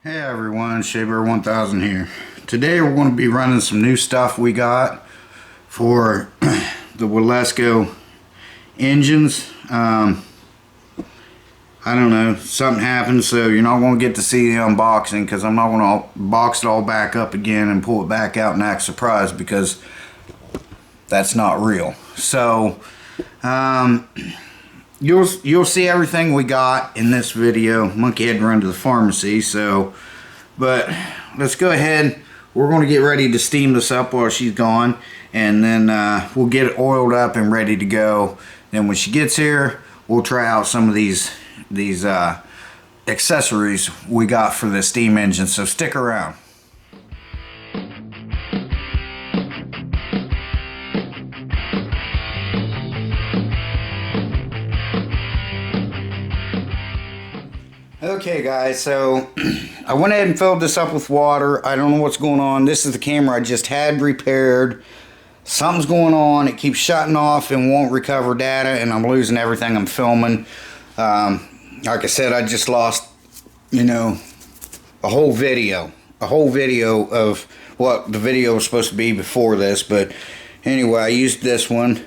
Hey everyone, Shabear 1000 here. Today we're going to be running some new stuff we got for the Wilesco engines. I don't know, something happened, so you're not going to get to see the unboxing because I'm not going to box it all back up again and pull it back out and act surprised because that's not real. So you'll see everything we got in this video. Monkey had to run to the pharmacy, but let's go ahead. We're going to get ready to steam this up while she's gone, and then we'll get it oiled up and ready to go. Then when she gets here, we'll try out some of these accessories we got for the steam engine, so stick around. Okay guys, so I went ahead and filled this up with water. I don't know what's going on. This is the camera I just had repaired. Something's going on. It keeps shutting off and won't recover data, and I'm losing everything I'm filming. Like I said, I just lost, a whole video of what the video was supposed to be before this. But anyway, I used this one.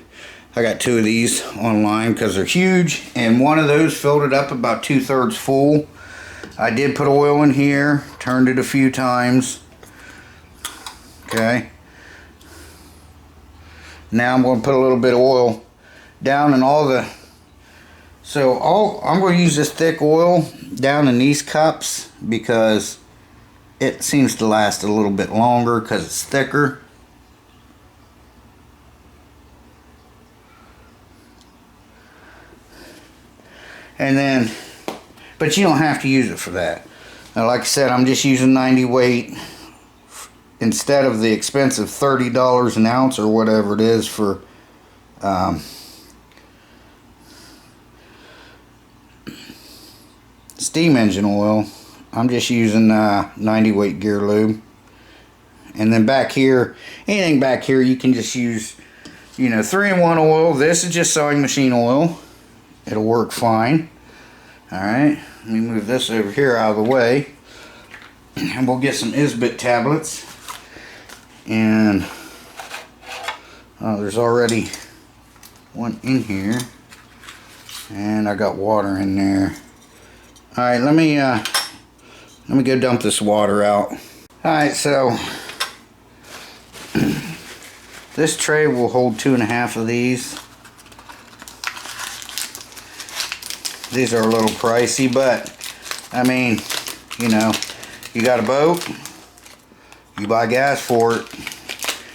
I got two of these online because they're huge, and one of those filled it up about 2/3 full. I did put oil in here, turned it a few times. Okay. Now I'm going to put a little bit of oil down in all the... I'm going to use this thick oil down in these cups because it seems to last a little bit longer because it's thicker. And then, but you don't have to use it for that. Now, like I said, I'm just using 90 weight instead of the expensive $30 an ounce or whatever it is for steam engine oil. I'm just using 90 weight gear lube. And then back here, anything back here, you can just use, 3-in-1 oil. This is just sewing machine oil. It'll work fine. Alright, let me move this over here out of the way. And we'll get some Isbit tablets. And there's already one in here. And I got water in there. Alright, let me go dump this water out. Alright, so this tray will hold 2.5 of these. These are a little pricey, but I mean, you got a boat, you buy gas for it,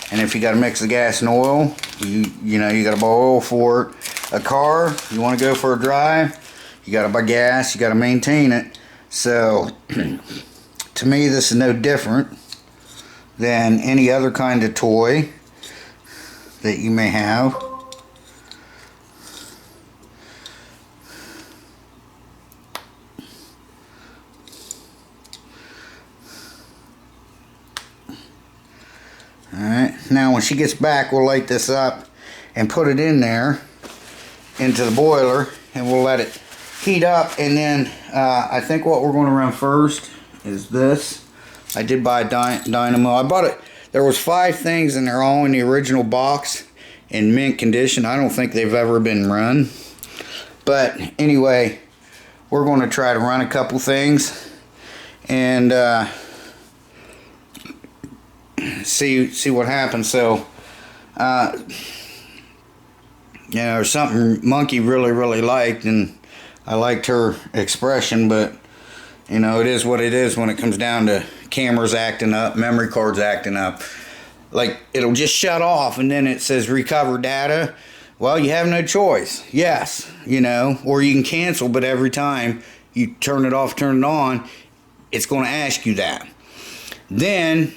and if you got a mix of gas and oil, you got to buy oil for it. A car, you want to go for a drive, you got to buy gas, you got to maintain it. So to me, this is no different than any other kind of toy that you may have. Alright, now when she gets back, we'll light this up and put it in there into the boiler, and we'll let it heat up. And then I think what we're going to run first is this. I did buy a dynamo. I bought it. There was 5 things, and they're all in the original box in mint condition. I don't think they've ever been run. But anyway, we're going to try to run a couple things and see what happens. So there's something Monkey really liked, and I liked her expression, but it is what it is when it comes down to cameras acting up, memory cards acting up. Like, it'll just shut off and then it says recover data. Well, you have no choice. Yes, or you can cancel, but every time you turn it off, turn it on, it's going to ask you that. Then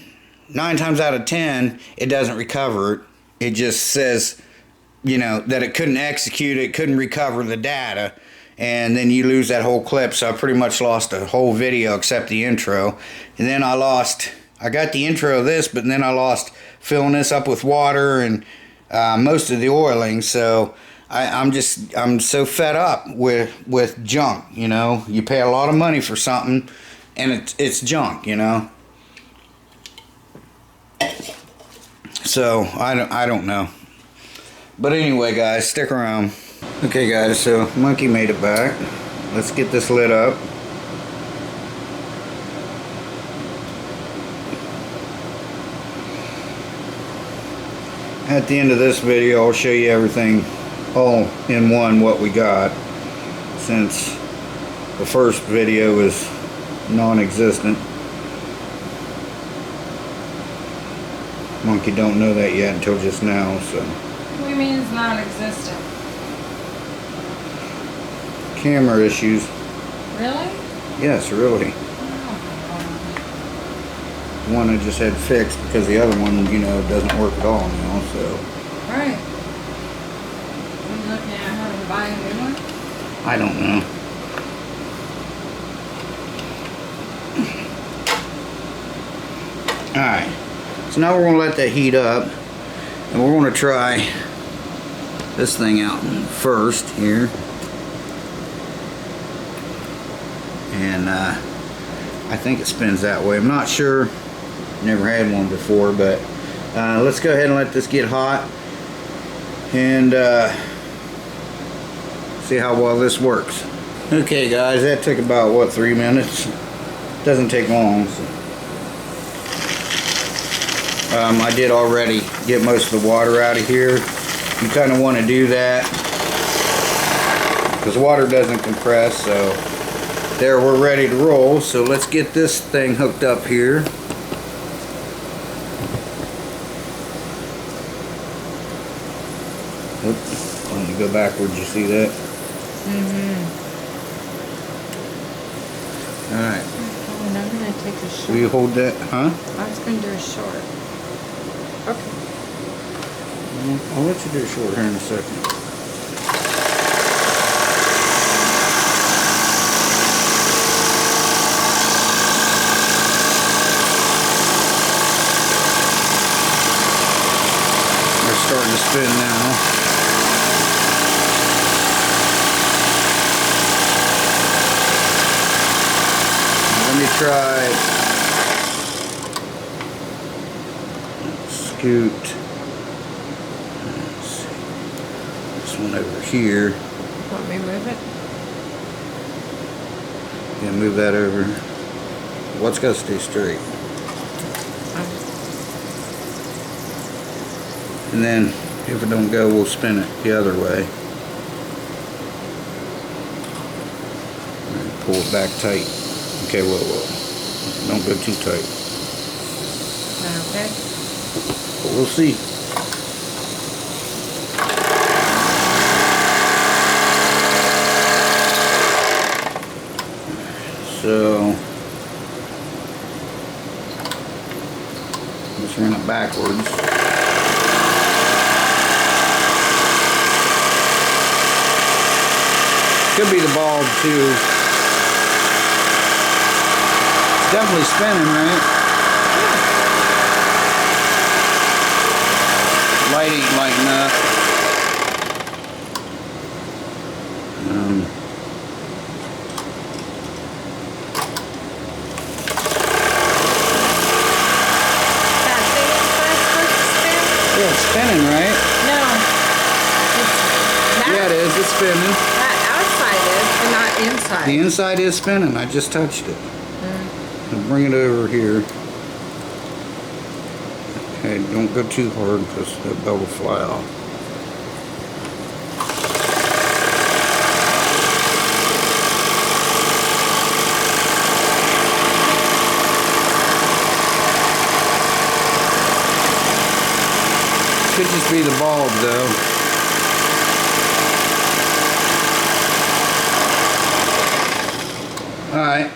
9 times out of 10, it doesn't recover it. It just says, that it couldn't execute it, couldn't recover the data, and then you lose that whole clip. So I pretty much lost the whole video except the intro. And then I got the intro of this, but then I lost filling this up with water and most of the oiling. So I'm so fed up with junk. You pay a lot of money for something, and it's junk, you know. So I don't know. But anyway, guys, stick around. Okay, guys, so Monkey made it back. Let's get this lit up. At the end of this video, I'll show you everything all in one, what we got, since the first video is non-existent. Monkey don't know that yet until just now, so. What do you mean it's non-existent? Camera issues. Really? Yes, really. One I just had fixed because the other one, you know, doesn't work at all now, so. Right. Are you looking at having to buy a new one? I don't know. Alright. So now we're going to let that heat up. And we're going to try this thing out first here. And I think it spins that way. I'm not sure. Never had one before, but let's go ahead and let this get hot and see how well this works. Okay, guys, that took about what, 3 minutes? Doesn't take long. So. I did already get most of the water out of here. You kind of want to do that because water doesn't compress. So there, we're ready to roll. So let's get this thing hooked up here. Oops, let me go backwards, you see that? Mm-hmm. Alright. Oh, and I'm going to take a short. Will you hold that, huh? I was going to do a short. Okay. I'll let you do it short here in a second. They're starting to spin now. Let me try. Scoot. Let's see. This one over here. Want me to move it? Yeah, move that over. What's got to stay straight. And then if it don't go, we'll spin it the other way. And pull it back tight. Okay, whoa. Don't go too tight. Okay. But we'll see. So let's run it backwards. Could be the bulb too. It's definitely spinning, right? Light ain't lighting up. Yeah, it's spinning, right? No. Yeah, it is. It's spinning. That outside is, but not inside. The inside is spinning. I just touched it. I'll bring it over here. Okay, don't go too hard because the bell will fly off. Could just be the bulb though. Alright.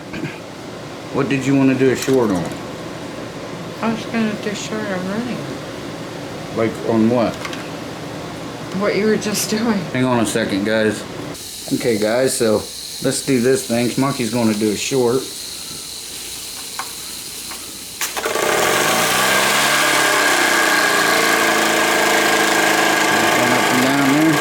What did you want to do a short on? I was going to do short on running. Like on what? What you were just doing. Hang on a second, guys. Okay, guys, so let's do this thing. Monkey's going to do a short. Going up and down there.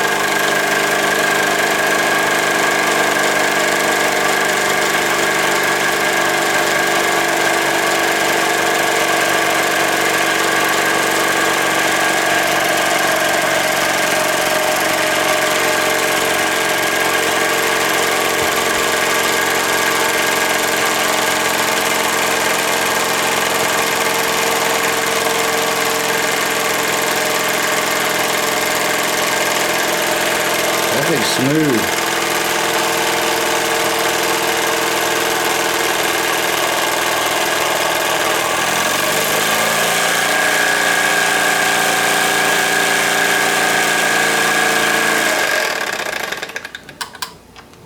Smooth.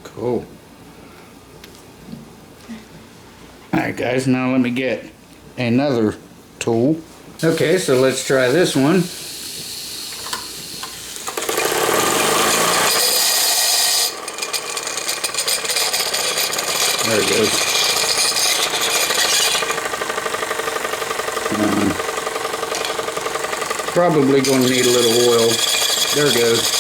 Cool. Alright guys, now let me get another tool. Okay, so let's try this one. There it goes. Probably going to need a little oil. There it goes.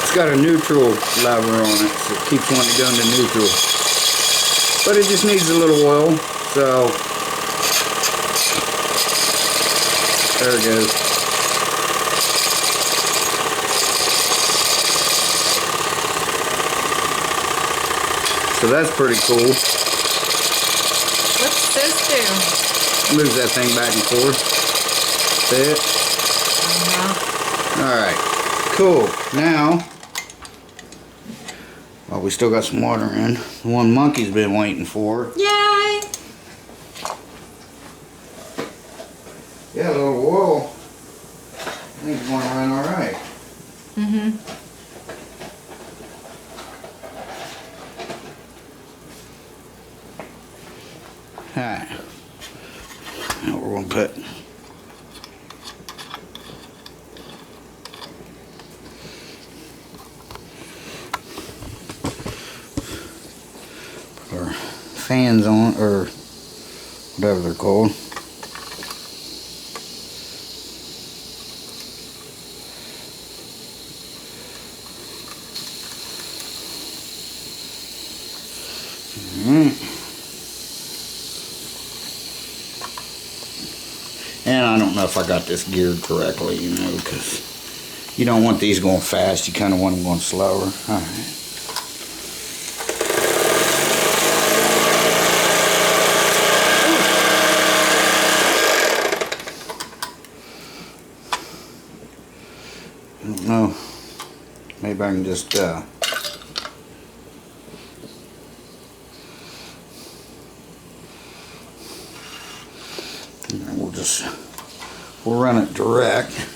It's got a neutral lever on it, so it keeps wanting to go into neutral. But it just needs a little oil, so there it goes. So that's pretty cool. What's this do? Moves that thing back and forth. See it? Alright, cool. Now, well, we still got some water in. The one Monkey's been waiting for. Yay! Yeah, a little oil. I think it's going to run alright. Alright. Now we're going to put our fans on, or whatever they're called. And I don't know if I got this geared correctly, you know, because you don't want these going fast. You kind of want them going slower. All right. I don't know. Maybe I can just we'll run it direct.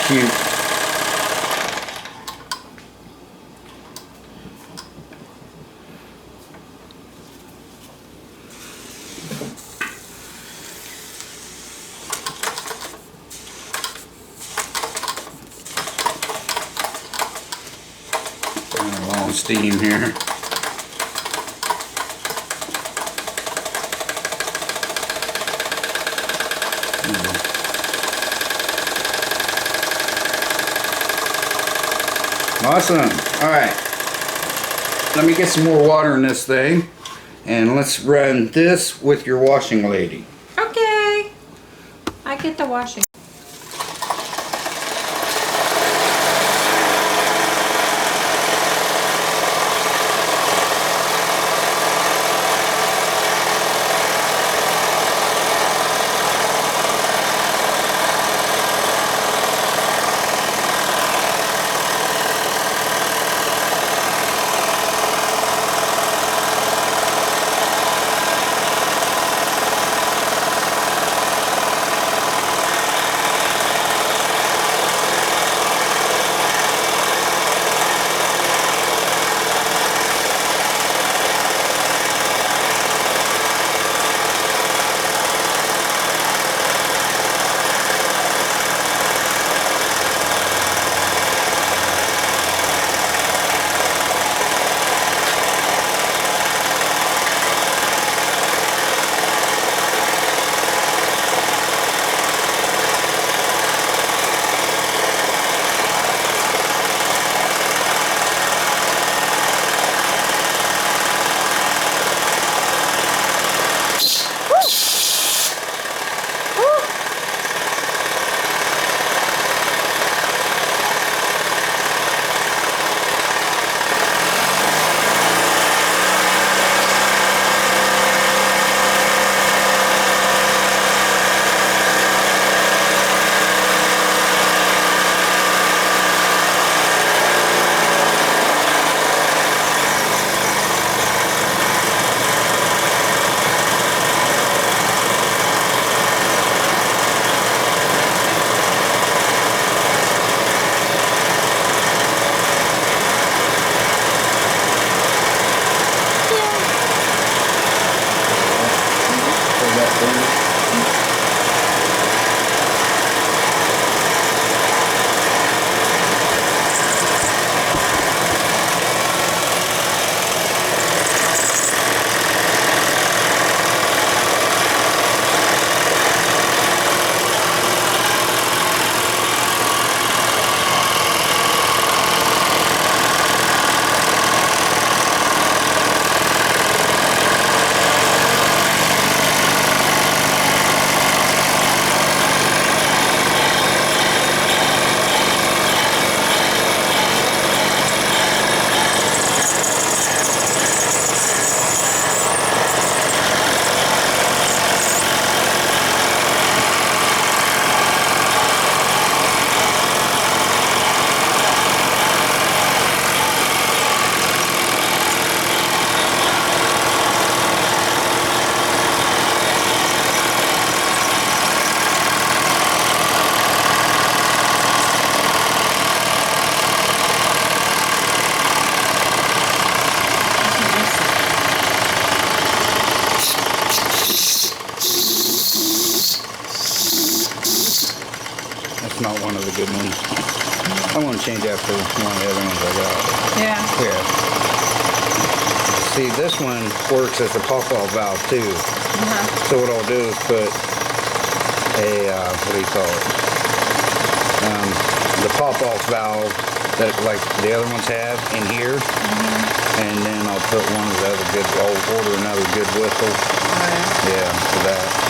Cute. A long steam here. Awesome. All right. Let me get some more water in this thing, And let's run this with your washing lady. Okay. I get the washing. That's not one of the good ones. I want to change after one of the other ones I got. Yeah. Here. See, this one works as a pop-off valve too. So what I'll do is put a, what do you call it? The pop-off valve that like the other ones have in here. And then I'll put one of the other good, I'll order another good whistle. Yeah, for that.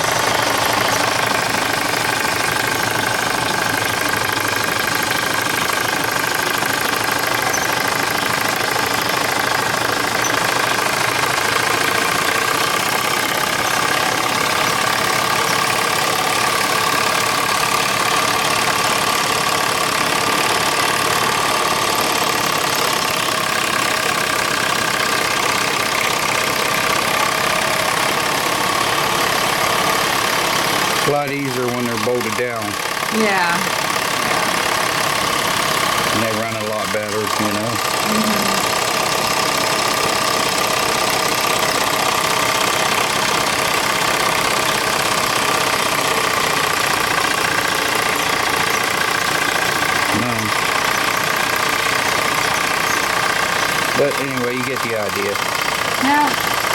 A lot easier when they're bolted down. Yeah. And they run a lot better, you know. But anyway, you get the idea. Yeah,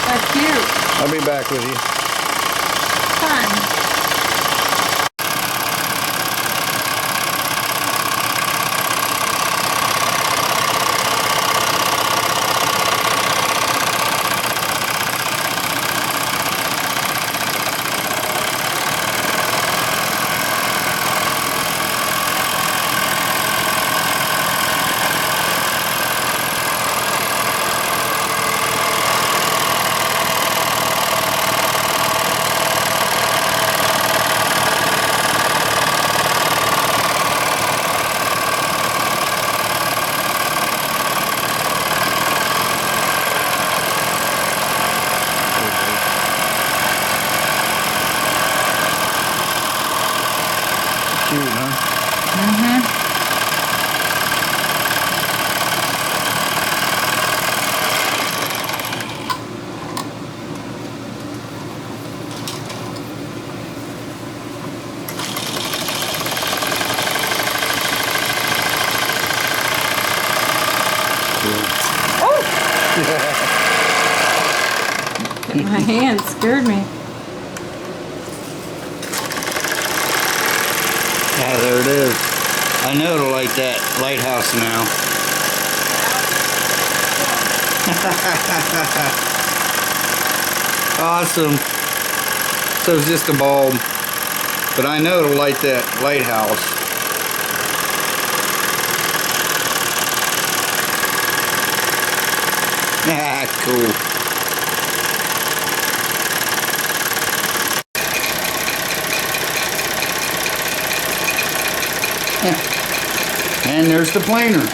that's cute. I'll be back with you. Fun. My hand scared me. Yeah, there it is. I know to light that lighthouse now. Awesome. So it's just a bulb, but I know to light that lighthouse. Ah, cool. And there's the planer.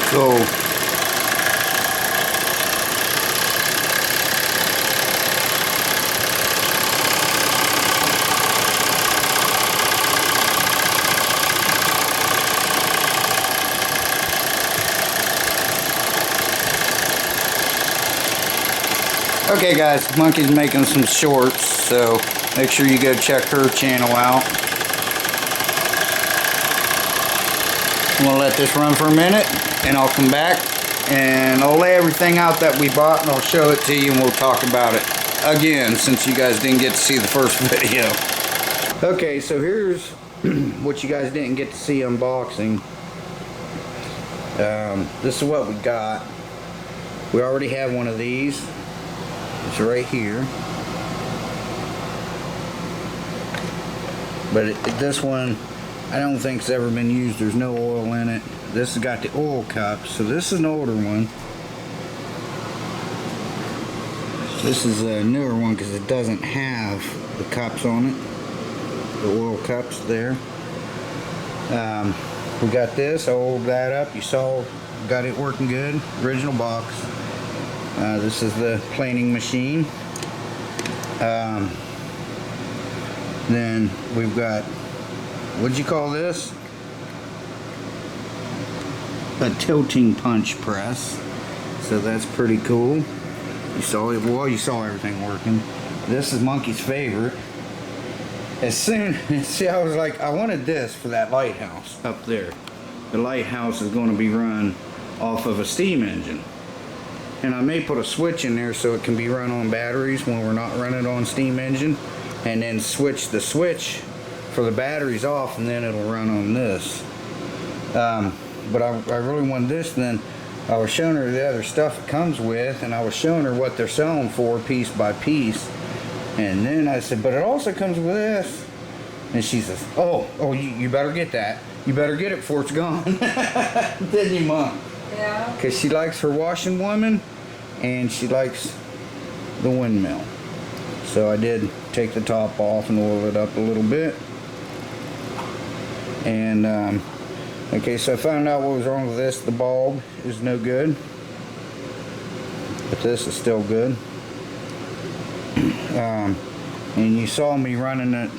So okay guys, Monkey's making some shorts, so make sure you go check her channel out. I'm gonna let this run for a minute and I'll come back and I'll lay everything out that we bought and I'll show it to you and we'll talk about it again since you guys didn't get to see the first video. Okay, so here's what you guys didn't get to see unboxing. This is what we got. We already have one of these. It's right here. But this one I don't think it's ever been used. There's no oil in it. This has got the oil cups, so this is an older one. This is a newer one because it doesn't have the cups on it, the oil cups there. We got this. I'll hold that up. You saw, got it working good. Original box. This is the planing machine. Then we've got, what'd you call this? A tilting punch press. So that's pretty cool. You saw it, well, you saw everything working. This is Monkey's favorite. As soon, see, I was like, I wanted this for that lighthouse up there. The lighthouse is going to be run off of a steam engine. And I may put a switch in there so it can be run on batteries when we're not running on steam engine. And then switch the switch for the batteries off and then it'll run on this. But I really wanted this. Then I was showing her the other stuff it comes with and I was showing her what they're selling for piece by piece. And then I said, but it also comes with this. And she says, oh, you better get that. You better get it before it's gone. Didn't you, Mom? Yeah. Because she likes her washing woman and she likes the windmill. So I did take the top off and oil it up a little bit. And okay, so I found out what was wrong with this. The bulb is no good, but this is still good. And you saw me running it.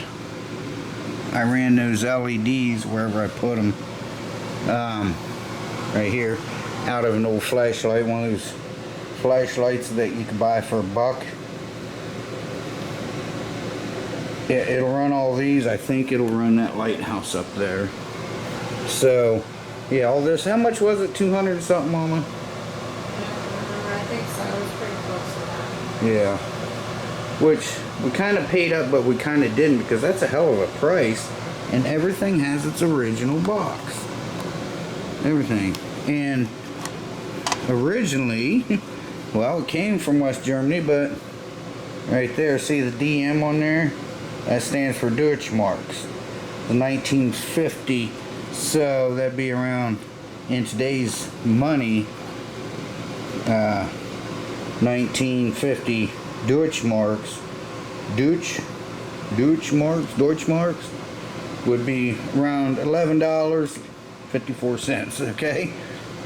I ran those LEDs wherever I put them. Right here, out of an old flashlight, one of those flashlights that you can buy for $1. It'll run all these. I think it'll run that lighthouse up there. So, yeah, all this. How much was it? 200 something, Mama? I think so. It was pretty close to that. Yeah. Which we kind of paid up, but we kind of didn't because that's a hell of a price. And everything has its original box. Everything. And originally, well, it came from West Germany, but right there, see the DM on there? That stands for Deutschmarks. The 1950. So that'd be around, in today's money, 1950 Deutschmarks. Deutschmarks would be around $11.54, okay?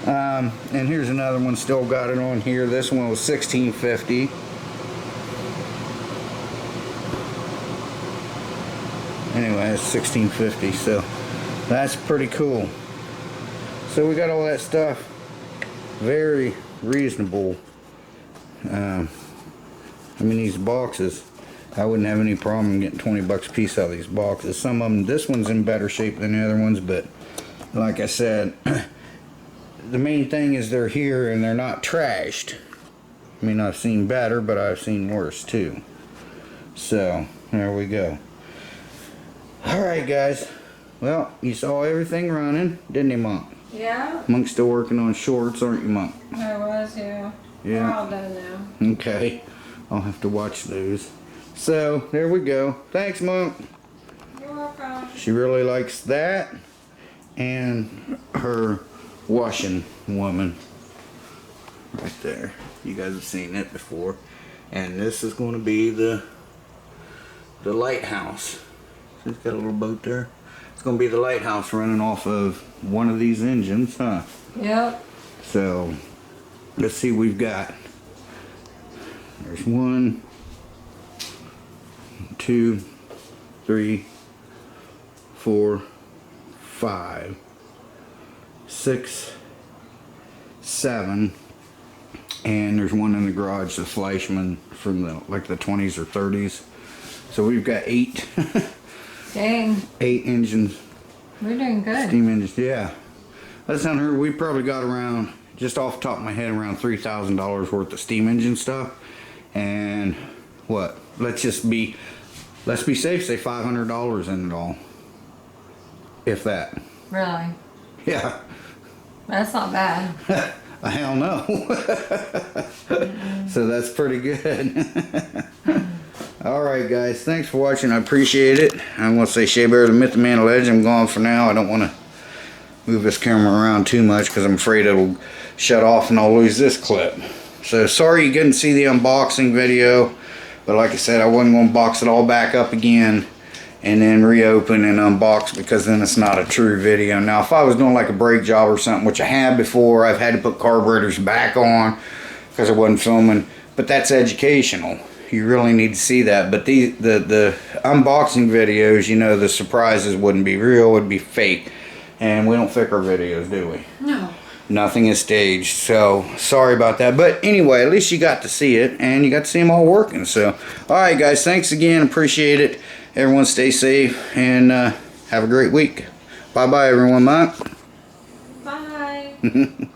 And here's another one, still got it on here. This one was $16.50. Anyway, it's $16.50, so that's pretty cool. So we got all that stuff. Very reasonable. I mean, these boxes, I wouldn't have any problem getting 20 bucks a piece out of these boxes. Some of them, this one's in better shape than the other ones, but like I said, the main thing is they're here and they're not trashed. I mean, I've seen better, but I've seen worse too. So, there we go. Alright guys, well, you saw everything running, didn't you, Monk? Yeah, Monk's still working on shorts, aren't you, Monk? I was, yeah. We're Yeah. all done now. Okay, I'll have to watch those. So, there we go. Thanks, Monk. You're welcome. She really likes that and her washing woman right there. You guys have seen it before. And this is going to be the lighthouse. It's got a little boat there. It's going to be the lighthouse running off of one of these engines, huh? Yep. So, let's see what we've got. There's 1, 2, 3, 4, 5, 6, 7, and there's one in the garage, the Fleischmann from the 20s or 30s. So we've got 8. Dang. 8 engines. We're doing good. Steam engines, yeah. That's unheard. We probably got around, just off the top of my head, around $3,000 worth of steam engine stuff. And what? Let's be safe, say $500 in it all. If that. Really? Yeah. That's not bad. Hell no. So that's pretty good. Alright guys, thanks for watching. I appreciate it. I'm going to say Shea Bear, the Myth, the Man, the Legend. I'm gone for now. I don't want to move this camera around too much because I'm afraid it'll shut off and I'll lose this clip. So sorry you couldn't see the unboxing video. But like I said, I wasn't going to box it all back up again and then reopen and unbox, because then it's not a true video. Now if I was doing like a brake job or something, which I have before, I've had to put carburetors back on because I wasn't filming, but that's educational. You really need to see that. But the unboxing videos, you know, the surprises wouldn't be real, it would be fake. And we don't fake our videos, do we? No. Nothing is staged. So sorry about that. But anyway, at least you got to see it and you got to see them all working. So alright guys, thanks again. Appreciate it. Everyone stay safe and have a great week. Bye bye everyone. Mike. Bye.